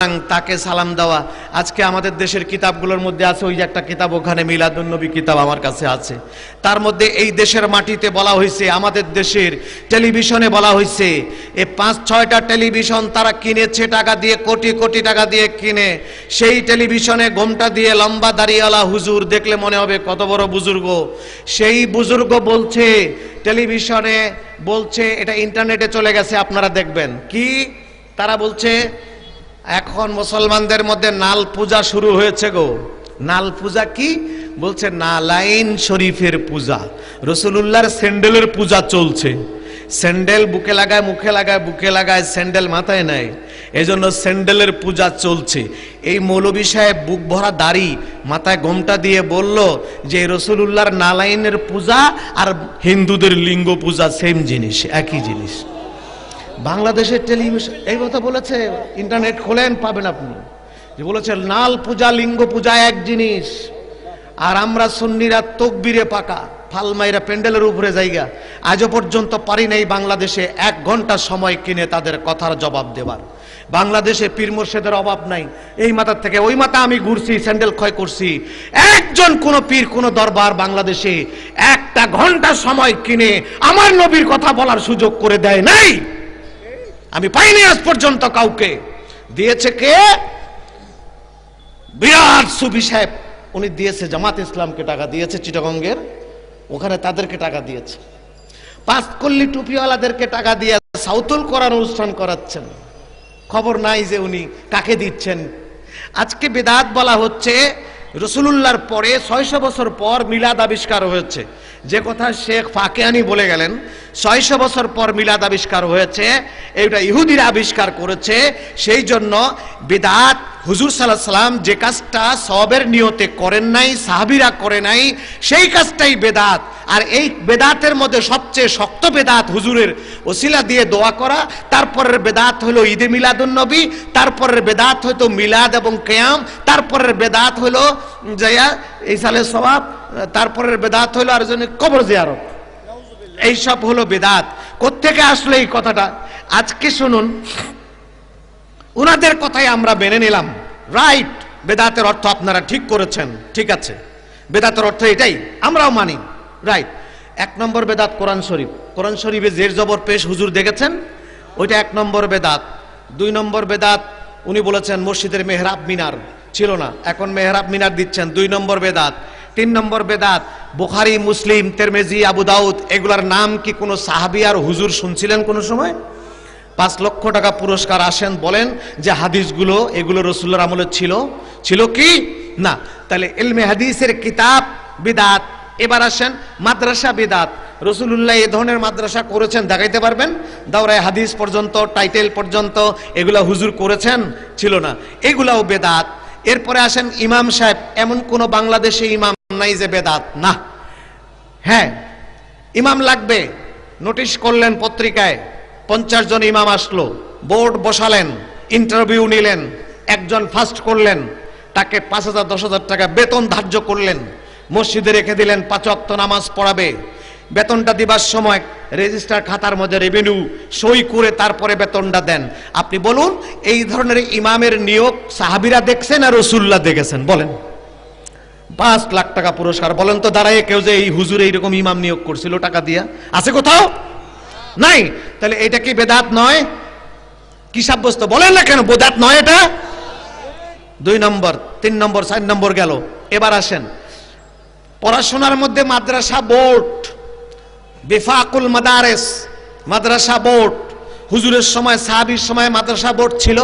তাকে সালাম দেওয়া। আজকে আমাদের দেশের কিতাবগুলোর মধ্যে আছে, ওই যে একটা কিতাব ওখানে মিলাদুন নবী কিতাব আমার কাছে আছে, তার মধ্যে এই দেশের মাটিতে বলা হয়েছে, আমাদের দেশের টেলিভিশনে বলা হয়েছে, এই 5-6টা টেলিভিশন তারা কিনেছে টাকা দিয়ে, কোটি কোটি টাকা দিয়ে কিনে। সেই টেলিভিশনে ঘোমটা দিয়ে লম্বা দাড়িওয়ালা হুজুর, দেখলে মনে হবে কত বড় বুজুর্গ। সেই বুজুর্গ বলছে, টেলিভিশনে বলছে, এটা ইন্টারনেটে চলে গেছে, আপনারা দেখবেন কি তারা বলছে, এখন মুসলমানদের মধ্যে নাল পূজা শুরু হয়েছে গো। নাল পূজা কি বলছে? নালাইন শরীফের পূজা, রাসূলুল্লাহর স্যান্ডেলের পূজা চলছে। স্যান্ডেল বুকে লাগায়, মুখে লাগায়, বুকে লাগায়, স্যান্ডেল মাথায় নেয়, এজন্য স্যান্ডেলের পূজা চলছে। এই মৌলভী সাহেব বুক ভরা দাড়ি, মাথায় ঘোমটা দিয়ে বলল যে রাসূলুল্লাহর নালাইনের পূজা আর হিন্দুদের লিঙ্গ পূজা সেম জিনিস, একই জিনিস। বাংলাদেশের টেলিভিশন এই কথা বলেছে, ইন্টারনেট খোলেন পাবেন আপনি, যে বলেছে নাল পূজা লিঙ্গ পূজা এক জিনিস। আর আমরা সুন্নিরা তকবীরে পাকা, ফালমাইরা প্যান্ডেলের উপরে জায়গা। আজও পর্যন্ত পারি নাই বাংলাদেশে 1 ঘন্টা সময় কিনে তাদের কথার জবাব দেবার। বাংলাদেশে পীর মুর্শিদের অভাব নাই, এই মাথা থেকে ওই মাথা আমি ঘুরছি, স্যান্ডেল ক্ষয় করছি। একজন কোন পীর, কোন দরবার বাংলাদেশে 1টা ঘন্টা সময় কিনে আমার নবীর কথা বলার সুযোগ করে দেয় নাই। আমি পাইনি আজ পর্যন্ত কাউকে। দিয়েছে কে? বিরাট সুফি সাহেব, উনি দিয়েছে জামাত ইসলামকে টাকা দিয়েছে, চিটাগঙ্গের ওখানে তাদেরকে টাকা দিয়েছে। 5 কল্লি টুপিওয়ালাদেরকে টাকা দিয়ে সাউতুল কোরআন অনুষ্ঠান করাচ্ছেন, খবর নাই যে উনি কাকে দিচ্ছেন। আজকে বিদআত বলা হচ্ছে, রাসূলুল্লাহর পরে 600 বছর পর মিলাদ আবিষ্কার হয়েছে। যে কথা শেখ ফাকিয়ানি বলে গেলেন, 600 বছর পর মিলাদ আবিষ্কার হয়েছে, এটা ইহুদিরা আবিষ্কার করেছে। সেই জন্য বিদআত, হুজুর সাল্লাল্লাহু আলাইহি সাল্লাম যে কাজটা সওয়াবের নিয়তে করেন নাই, সাহাবীরা করে নাই, সেই কাজটাই বেদাত। আর এই বেদাতের মধ্যে সবচেয়ে শক্ত বেদাত হুজুরের ওসিলা দিয়ে দোয়া করা। তারপরের বেদাত হলো ঈদে মিলাদুন নবী, তারপরের বেদাত হয়তো মিলাদ এবং কিয়াম, তারপরের বেদাত হলো যায়া ইসালে সওয়াব, তারপরের বেদাত হলো আর জন্য কবর জিয়ারত। এইসব হলো বেদাত। কোত্থেকে আসলো এই কথাটা? আজকে শুনুন, উনাদের কথাই আমরা মেনে নিলাম, রাইট, বেদাতের অর্থ আপনারা ঠিক করেছেন, ঠিক আছে, বেদাতের অর্থ এটাই, আমরাও মানি, রাইট। 1 নম্বর বেদাত কোরআন শরীফ। কোরআন শরীফে জের জবর পেশ হুজুর দেখেছেন, ওইটা 1 নম্বর বেদাত। 2 নম্বর বেদাত উনি বলেছেন মসজিদের মেহরাব মিনার ছিল না, এখন মেহরাব মিনার দিচ্ছেন, 2 নম্বর বেদাত। 3 নম্বর বেদাত, বুখারী, মুসলিম, তিরমিজি, আবু দাউদ, এগুলার নাম কি কোনো সাহাবী আর হুজুর শুনছিলেন কোনো সময়? 5 লক্ষ টাকা পুরস্কার আসেন, বলেন যে হাদিসগুলো এগুলো রাসূলুল্লাহর আমলে ছিল কি না? তাহলে ইলমে হাদিসের কিতাব বিদআত। এবার আসেন মাদ্রাসা বিদআত। রাসূলুল্লাহ এই ধরনের মাদ্রাসা করেছেন, দেখাইতে পারবেন? দাওরায়ে হাদিস পর্যন্ত, টাইটেল পর্যন্ত এগুলা হুজুর করেছেন? ছিল না, এগুলাও বেদাত। এরপরে আসেন ইমাম সাহেব। এমন কোন বাংলাদেশে ইমাম নাই যে বেদাত না। হ্যাঁ, ইমাম লাগবে, নোটিশ করলেন পত্রিকায়, 50 জন ইমাম আসলো, বোর্ড বসালেন, ইন্টারভিউ নিলেন, একজন ফার্স্ট করলেন, তাকে 5,000-10,000 টাকা বেতন ধার্য করলেন, মসজিদে রেখে দিলেন, 5 ওয়াক্ত নামাজ পড়াবে। বেতনটা দিবার সময় রেজিস্টার খাতার মধ্যে রেভিনিউ সই করে তারপরে বেতনটা দেন। আপনি বলুন, এই ধরনের ইমামের নিয়োগ সাহাবীরা দেখছেন আর রাসূলুল্লাহ দেখেছেন? বলেন। 5 লাখ টাকা পুরস্কার। বলেন তো দাঁড়ায় কেউ যে এই হুজুর এইরকম ইমাম নিয়োগ করছিল টাকা দিয়া? আছে কোথাও? নাই। তাহলে এটা কি বেদাত নয়? কি সাব্যস্ত? বলেন না কেন বেদাত নয় এটা? 2 নম্বর, 3 নম্বর, 4 নম্বর গেল। এবার আসেন পড়াশোনার মধ্যে মাদ্রাসা বোর্ড, বিফাকুল মাদারেস, মাদ্রাসা বোর্ড। হুজুরের সময়, সাহাবীর সময় মাদ্রাসা বোর্ড ছিল।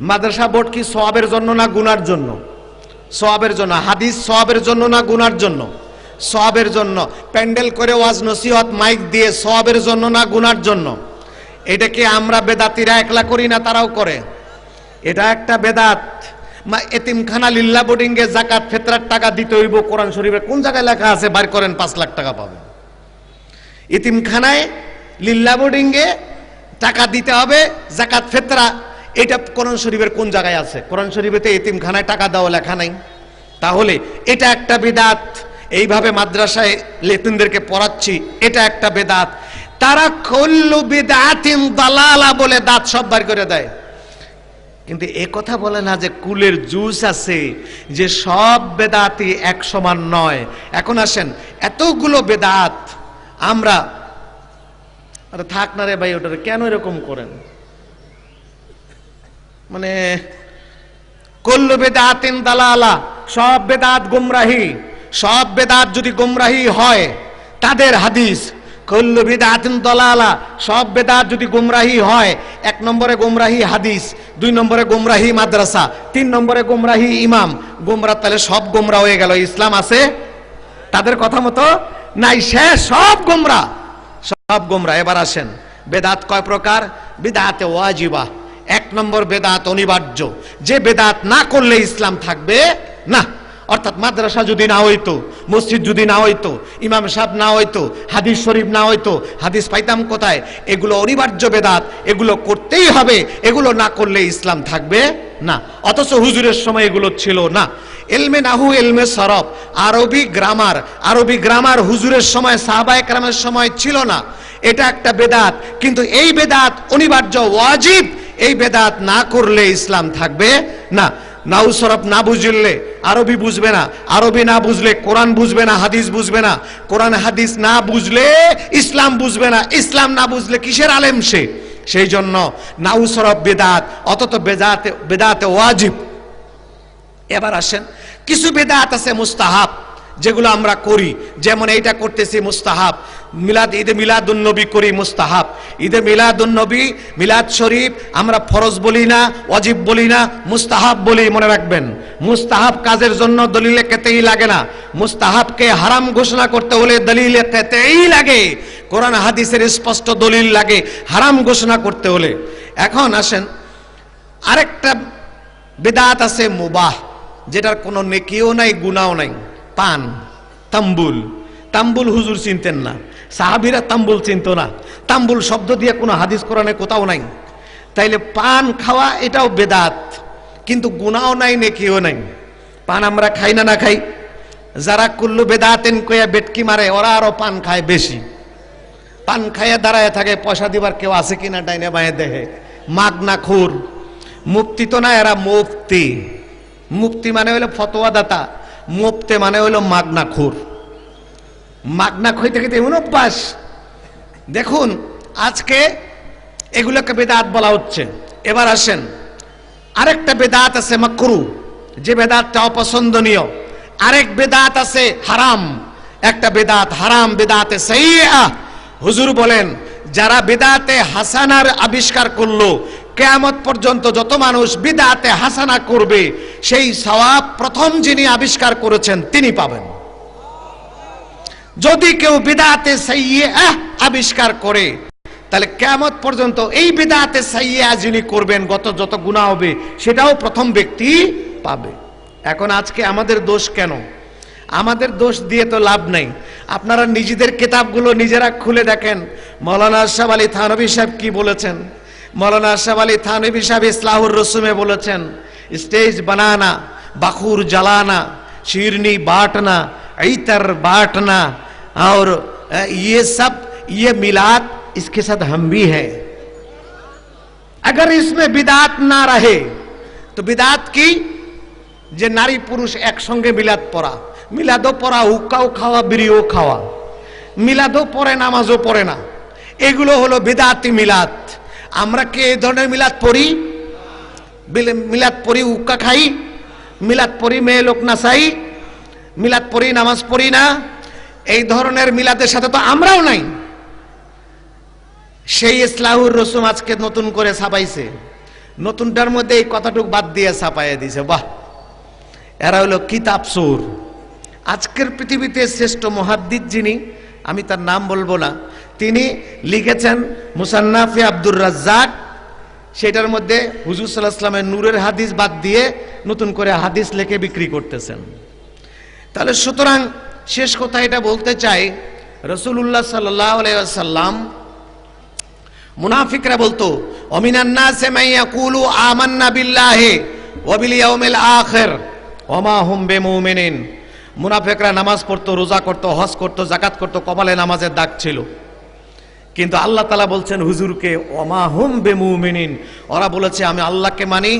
মাদ্রাসা বোর্ড কি সওয়াবের জন্য না গুনার জন্য? সওয়াবের জন্য। হাদিস সওয়াবের জন্য না গুনার জন্য? সওয়াবের জন্য। প্যান্ডেল করে ওয়াজ নসিহত মাইক দিয়ে সওয়াবের জন্য না গুনার জন্য? এটাকে আমরা বেদাতিরা একলা করি না, তারাও করে। এটা একটা বেদাত। এতিমখানা লিল্লাহ বোর্ডিং এ যাকাত ফিতরার টাকা দিতে হইব, কোরআন শরীফে কোন জায়গায় লেখা আছে? বাইর করেন, 5 লাখ টাকা পাবেন। এতিমখানায় লিল্লাহ বোর্ডিং এ টাকা দিতে হবে যাকাত ফিতরা, এটা কোরআন শরীফের কোন জায়গায় আছে? কোরআন শরীফেতে এতিমখানায় টাকা দেওয়া লেখা নাই। তাহলে এটা একটা বেদাত। এইভাবে মাদ্রাসায় লেতিনদেরকে পড়াচ্ছি, এটা একটা বেদাত। তারা কুল্লু বিদআতিন দালালা বলে দাঁত সব বার করে দেয়। কিন্তু এ কথা বলে না যে কুলের জুস আছে, যে সব বেদাতই এক সমান নয়। এখন আসেন, এতগুলো বেদাত আমরা, আরে থাক না রে ভাই, ওটা কেন এরকম করেন? মানে কুল্লু বেদাতিন দালালা, সব বেদাত গুমরাহি। সব বেদাত যদি গুমরাহি হয়, তাদের হাদিস কুল্লু বিদআতিন দালালা, সব বেদাত যদি গুমরাহি হয়, 1 নম্বরে গুমরাহি হাদিস, 2 নম্বরে গুমরাহি মাদ্রাসা, 3 নম্বরে গুমরাহি ইমাম। গুমরা, তাহলে সব গুমরা হয়ে গেল, ইসলাম আছে তাদের কথা মতো নাই, শেষ, সব গুমরা, সব গুমরা। এবার আসেন, বেদাত কয় প্রকার? বিদআতে ওয়াজিবা, 1 নম্বর বেদাত অনিবার্য, যে বেদাত না করলে ইসলাম থাকবে না। অর্থাৎ মাদ্রাসা যদি না হইতো, মসজিদ যদি না হইতো, ইমাম সাহেব না হইতো, হাদিস শরীফ না হইতো, হাদিস পাইতাম কোথায়? এগুলো অনিবার্য বেদাত, এগুলো করতেই হবে, এগুলো না করলে ইসলাম থাকবে না। অথচ হুজুরের সময় এগুলো ছিল না। এলমে নাহু, এলমে সরফ, আরবি গ্রামার হুজুরের সময়, সাহাবায়ে কেরামের সময় ছিল না। এটা একটা বেদাত, কিন্তু এই বেদাত অনিবার্য, ওয়াজিব। এই বেদাত না করলে ইসলাম থাকবে না। নাউ সরফ না বুঝলে আরবি বুঝবে না, আরবি না বুঝলে কোরআন বুঝবে না, হাদিস বুঝবে না, কোরআন হাদিস না বুঝলে ইসলাম বুঝবে না, ইসলাম না বুঝলে কিসের আলেম সে? সেই জন্য নাউ সরফ বেদাত, অথচ বেদাতে ওয়াজিব। এবার আসেন, কিছু বেদাত আছে মুস্তাহাব, যেগুলো আমরা করি, যেমন এইটা করতেছি মুস্তাহাব। ঈদে মিলাদুন নবী করি, মুস্তাহাব। ঈদে মিলাদুন নবী, মিলাদ শরীফ আমরা ফরজ বলি না, ওয়াজিব বলি না, মুস্তাহাব বলি। মনে রাখবেন, মুস্তাহাব কাজের জন্য দলিলে কেতেই লাগে না। মুস্তাহাবকে হারাম ঘোষণা করতে হলে দলিলে কেতেই লাগে, কোরআন হাদিসের স্পষ্ট দলিল লাগে হারাম ঘোষণা করতে হলে। এখন আসেন, আরেকটা বেদাত আছে মুবাহ, যেটার কোনো নেকিও নাই, গুনাহও নাই। পান, তাম্বুল। তাম্বুল হুজুর চিনতেন না, সাহাবীরা তাম্বুল চিনত না, তাম্বুল শব্দ দিয়ে কোনো হাদিস কোরআনে কোথাও নাই। তাইলে পান খাওয়া এটাও বেদাত, কিন্তু গুনাহও নাই, নেকিও নাই। পান আমরা খাই না, না খাই? যারা কুল্লু বেদাতেন কইয়া বেটকি মারে, ওরা আরো পান খায় বেশি। পান খাইয়া দাঁড়ায় থাকে, পয়সা দিবার কেউ আছে কিনা ডাইনে বাঁয়ে দেখে। মাগনা খুর, মুফতি তো না, এরা মুফতি। মুফতি মানে হলো ফতোয়া দাতা, মুফতি মানে হলো মাগনা খুর। মাগনা খাইতে খাইতে এমন অভ্যাস। দেখুন, আজকে এগুলোকে বেদাত বলা হচ্ছে। এবার আসেন, আরেকটা বেদাত আছে মাকরু, যে বেদাতটা অপছন্দনীয়। আরেক বেদাত আছে হারাম, একটা বেদাত হারাম, বেদাতে সাইয়্যা। হুজুর বলেন, যারা বেদাতে হাসানার আবিষ্কার করলো, কিয়ামত পর্যন্ত যত মানুষ বিদআতে হাসানা করবে, সেই সওয়াব প্রথম যিনি আবিষ্কার করেছেন তিনি পাবেন। যদি কেউ বিদআতে সাইয়্যা আবিষ্কার করে, তাহলে কিয়ামত পর্যন্ত এই বিদআতে সাইয়্যা যিনি করবেন, যত গুনাহ হবে, সেটাও প্রথম ব্যক্তি পাবে। এখন আজকে আমাদের দোষ কেন? আমাদের দোষ দিয়ে তো লাভ নাই। আপনারা নিজেদের কিতাবগুলো নিজেরা খুলে দেখেন, মাওলানা আশরাফ আলী থানভী সাহেব কি বলেছেন। मौलाना अशरफ अली थानवी साहब इस्लाहुर रसूल में बोलेছেন, स्टेज बनाना, बखूर जलाना, शीरनी बांटना, इतर बांटना और ये सब, ये मिलाद इसके साथ हम भी है। अगर इसमें बिदात ना रहे तो बिदात की যে নারী পুরুষ একসঙ্গে মিলাদ পড়া, মিলাদও পড়া, হুক্কাও খাওয়া, বিড়িও খাওয়া, মিলাদও পড়ে, নামাজও পড়ে না, এগুলো হলো বিদাতি মিলাদ। আমরা কি এই ধরনের মিলাদ পড়ি? মিলাদ পড়ি, হুক্কা খাই, মিলাদ পড়ি, মেয়ে লোক নাচাই, মিলাদ পড়ি, নামাজ পড়ি না। এই ধরনের মিলাদের সাথে তো আমরাও নাই। সেই ইসলাহুর রসুম আজকে নতুন করে ছাপাইছে, নতুনটার মধ্যে এই কথাটুক বাদ দিয়ে ছাপাইয়া দিয়েছে। বাহ, এরা হলো কিতাব চোর। আজকের পৃথিবীতে শ্রেষ্ঠ মুহাদ্দিস যিনি, আমি তার নাম বলবো না, তিনি লিখেছেন মুসান্নাফে আব্দুর রাজ্জাক। সেটার মধ্যে হুজুর সাল্লাল্লাহু আলাইহি ওয়াসাল্লামের নূরের হাদিস বাদ দিয়ে নতুন করে হাদিস লিখে বিক্রি করতেছেন। তাহলে সুতরাং শেষ কথা এটা বলতে চাই, রাসূলুল্লাহ সাল্লাল্লাহু আলাইহি ওয়াসাল্লাম, মুনাফিকরা বলতো ওমিনান নাসে মান ইয়াকুলু আমান্না বিল্লাহি ওয়া বিল ইয়াউমিল আখির ওয়া মা হুম বিমুমিনিন। মুনাফিকরা নামাজ পড়তো, রোজা করতো, হজ করতো, যাকাত করতো, কপালে নামাজের দাগ ছিল, কিন্তু আল্লাহ তাআলা বলছেন হুজুরকে ওমা হুম বিমুমিনিন, ওরা বলেছে আমি আল্লাহকে মানি,